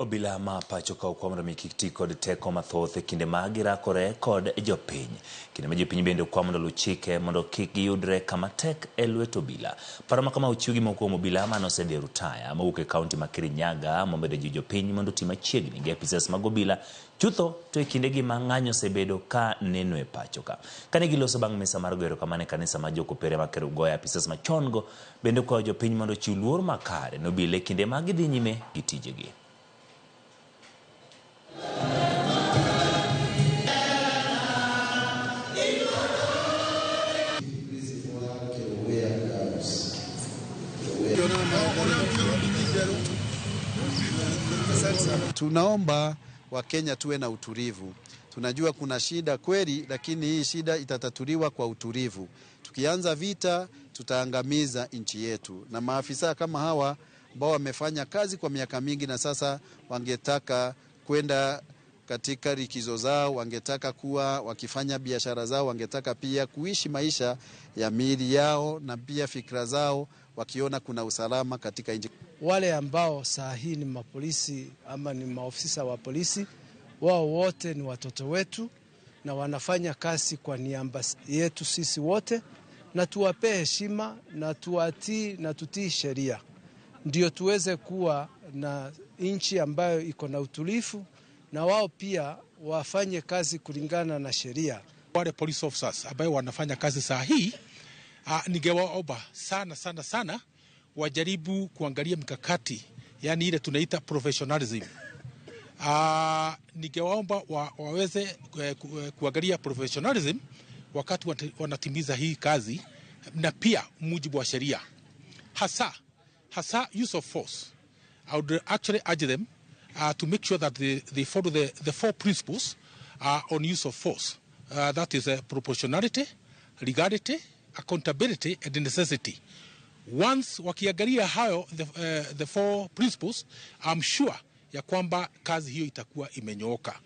Obila ma pacho ka okwamre mikiti kod teko mathoth e kinde magirakore kod jopiny. Kinde ma jopiny bende okwamo luw chike mondo kik giyudre kama tek e lwet obila. Paro makama ochiw gi moko kuom obila mane osedhi rutaya mawuok e kaunti ma Kirinyaga momedo ji jopiny mondo oti machiegni gi apisas mag obila chutho to e kindegi ma ng'anyo osebedo ka neno e pacho ka. Kane giloso bang' misa mar goyo erokamano e kanisa ma jokopere ma Kerugoya apisas machon go bende kwayo jopiny mondo ochiw luor makare ne obila e kinde ma gidhi nyime gi tijegi. Tunaomba Wakenya tuwe na utulivu. Tunajua kuna shida kweli, lakini hii shida itatatuliwa kwa utulivu. Tukianza vita, tutaangamiza nchi yetu. Na maafisa kama hawa ambao wamefanya kazi kwa miaka mingi na sasa wangetaka kwenda katika likizo zao, wangetaka kuwa wakifanya biashara zao, wangetaka pia kuishi maisha ya miili yao na pia fikra zao wakiona kuna usalama katika nchi. Wale ambao saa hii ni mapolisi ama ni maofisa wa polisi, wao wote ni watoto wetu na wanafanya kazi kwa niaba yetu sisi wote, na tuwapee heshima na tuwatii na tutii sheria, ndio tuweze kuwa na nchi ambayo iko na utulivu, na wao pia wafanye kazi kulingana na sheria. Wale police officers ambao wanafanya kazi saa hii, ningewaomba sana wajaribu kuangalia mikakati, yani ile tunaita professionalism. Ningewaomba waweze kuangalia professionalism wakati wanatimiza hii kazi, na pia mujibu wa sheria, hasa use of force. I would actually urge them to make sure that they follow the four principles on use of force. That is proportionality, legality, accountability and necessity. Once wakiangalia hayo the four principles, I'm sure ya kwamba kazi hiyo itakuwa imenyooka.